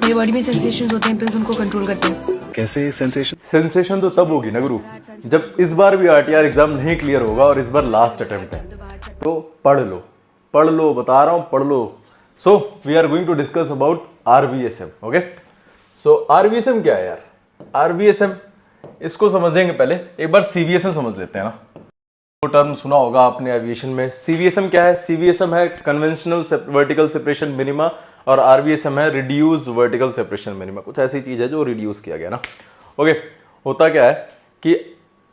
मेरे बॉडी में सेंसेशंस होते हैं, इम्पल्स उनको कंट्रोल करते हैं। कैसे सेंसेशन? सेंसेशन तो तब होगी ना गुरु, जब इस बार भी आरटीआर एग्जाम नहीं क्लियर होगा और इस बार लास्ट अटेम्प्ट है। तो पढ़ लो, बता रहा हूँ, पढ़ लो। So we are going to discuss about RVSM. Okay, so RVSM क्या है यार? आरवीएसएम इसको समझेंगे, पहले एक बार सीवीएसएम समझ लेते हैं ना। वो टर्म सुना होगा आपने एविएशन में। सीवीएसएम क्या है? सीवीएसएम है कन्वेंशनल वर्टिकल सेपरेशन मिनिमा और आरवीएसएम है रिड्यूस्ड वर्टिकल सेपरेशन मिनिमा। कुछ ऐसी चीज है जो रिड्यूस किया गया ना। ओके, होता क्या है कि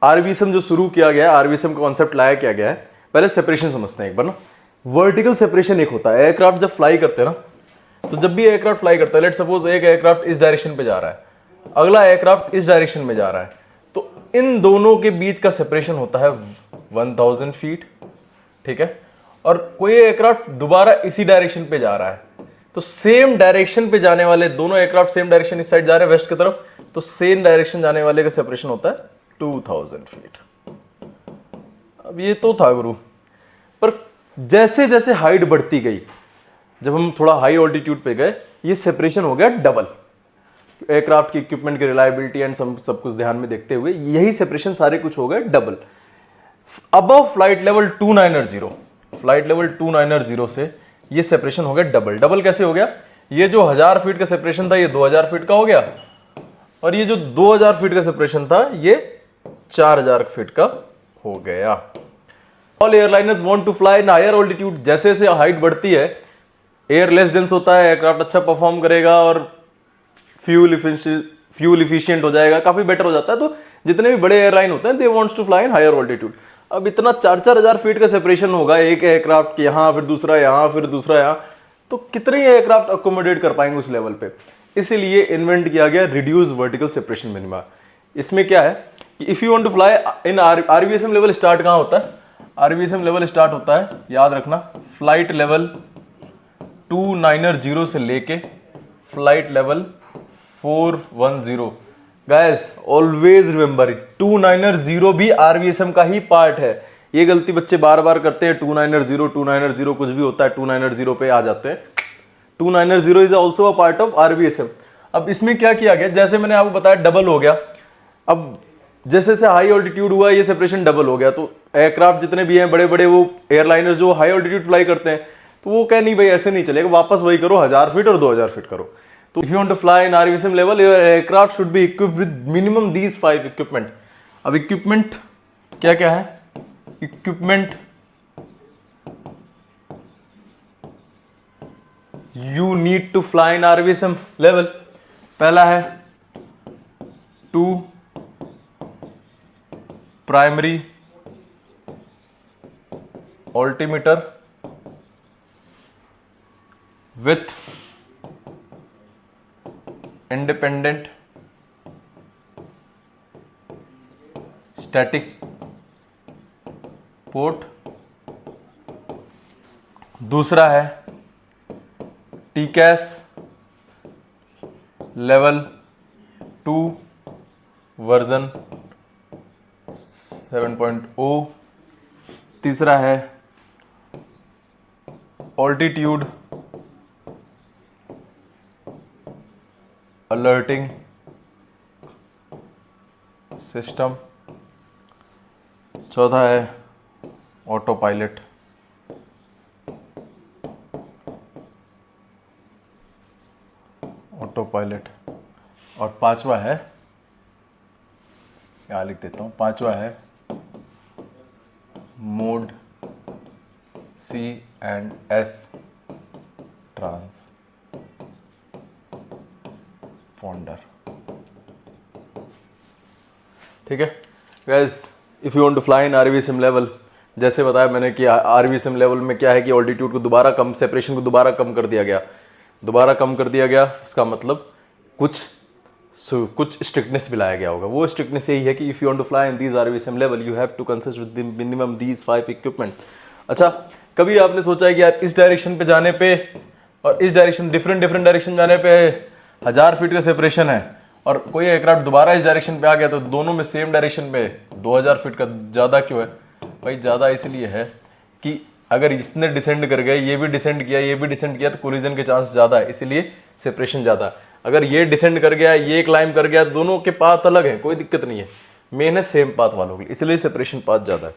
आरवीएसएम जो शुरू किया गया है, आरवीएसएम का कॉन्सेप्ट लाया क्या गया है, पहले सेपरेशन समझते हैं एक बार ना। वर्टिकल सेपरेशन एक होता है, एयरक्राफ्ट जब फ्लाई करते हैं ना, तो जब भी एयरक्राफ्ट फ्लाई करता है, लेट सपोज एक एयरक्राफ्ट इस डायरेक्शन पे जा रहा है, अगला एयरक्राफ्ट इस डायरेक्शन में जा रहा है, तो इन दोनों के बीच का सेपरेशन होता है 1000 फीट। ठीक है, और कोई एयरक्राफ्ट दोबारा इसी डायरेक्शन पे जा रहा है, तो सेम डायरेक्शन पे जाने वाले दोनों एयरक्राफ्ट सेम डायरेक्शन इस साइड जा रहे हैं वेस्ट की तरफ, तो सेम डायरेक्शन जाने वाले का सेपरेशन होता है 2000 फीट। अब ये तो था गुरु, पर जैसे जैसे हाइट बढ़ती गई, जब हम थोड़ा हाई ऑल्टीट्यूड पे गए, ये सेपरेशन हो गया डबल। एयरक्राफ्ट की इक्विपमेंट की रिलायबिलिटी एंड सब कुछ ध्यान में देखते हुए यही सेपरेशन सारे कुछ हो गए double. Above flight level 2900, flight level 2900 से ये सेपरेशन हो गया डबल। डबल कैसे हो गया? ये जो 1000 फीट का सेपरेशन था ये 2000 फीट का हो गया, और ये जो 2000 फीट का सेपरेशन था ये 4000 फीट का हो गया। All airliners want to fly in higher altitude. जैसे जैसे हाइट बढ़ती है, एयर लेस डेंस होता है, एयरक्राफ्ट अच्छा परफॉर्म करेगा और फ्यूल इफिशिएंट हो जाएगा, काफी बेटर हो जाता है। तो जितने भी बड़े एयरलाइन होते हैं they wants to fly in higher altitude. अब इतना 4-4000 फीट का सेपरेशन होगा एक एयरक्राफ्ट के, यहाँ फिर दूसरा यहाँ फिर दूसरा यहाँ, तो कितने एयरक्राफ्ट अकोमोडेट कर पाएंगे उस लेवल पे? इसीलिए इन्वेंट किया गया रिड्यूस वर्टिकल सेपरेशन मिनिमा। इसमें क्या है कि if you want to fly in RVSM level start कहाँ होता है? आरवीएसएम लेवल स्टार्ट होता है, याद रखना, फ्लाइट लेवल 290 से लेके flight level 410। Guys always remember it, 290 भी आरवीएसएम का ही पार्ट है। ये गलती बच्चे बार बार करते हैं, 290 कुछ भी होता है 290 पे आ जाते हैं। 290 is also a part of RVSM. अब इसमें क्या किया गया, जैसे मैंने आपको बताया डबल हो गया। अब जैसे जैसे हाई ऑल्टीट्यूड हुआ ये सेपरेशन डबल हो गया, तो एयरक्राफ्ट जितने भी हैं बड़े बड़े वो एयरलाइनर जो हाई ऑल्टीट्यूड फ्लाई करते हैं, तो वो कह नहीं भाई ऐसे नहीं चलेगा, वापस वही करो, 1000 फीट और 2000 फीट करो। तो if you want to fly in RVSM level your aircraft should be equipped with minimum these 5 equipment. अब इक्विपमेंट क्या क्या है? Equipment you need to fly in RVSM level, पहला है 2 primary altimeter with independent static port. दूसरा है टीकैस level 2 version 7.0। तीसरा है ऑल्टीट्यूड अलर्टिंग सिस्टम। चौथा है ऑटो पायलट। और पांचवा है, क्या लिख देता हूँ, पांचवा है मोड C&S ट्रांसपोंडर। ठीक है guys, if you want to fly in RVSM level, जैसे बताया मैंने कि आरवीएसएम लेवल में क्या है कि ऑल्टीट्यूड को दोबारा कम, सेपरेशन को दोबारा कम कर दिया गया। इसका मतलब कुछ स्ट्रिक्टनेस भी लाया गया होगा। वो स्ट्रिक्टनेस यही है कि if you want to fly in these RVSM level you have to consist with the minimum these 5 equipment. अच्छा, कभी आपने सोचा है कि यार इस डायरेक्शन पे जाने पे और इस डायरेक्शन डिफरेंट डायरेक्शन जाने पे 1000 फीट का सेपरेशन है, और कोई एयरक्राफ्ट दोबारा इस डायरेक्शन पे आ गया, तो दोनों में सेम डायरेक्शन पे 2000 फीट का ज़्यादा क्यों है? भाई ज़्यादा इसलिए है कि अगर इसने डिसेंड कर गए, ये भी डिसेंड किया, तो कोलिजन के चांस ज़्यादा है, इसीलिए सेपरेशन ज़्यादा। अगर ये डिसेंड कर गया, ये क्लाइंब कर गया, दोनों के पाथ अलग हैं, कोई दिक्कत नहीं है। मेन है सेम पाथ वालों के लिए, इसलिए सेपरेशन पाथ ज़्यादा है।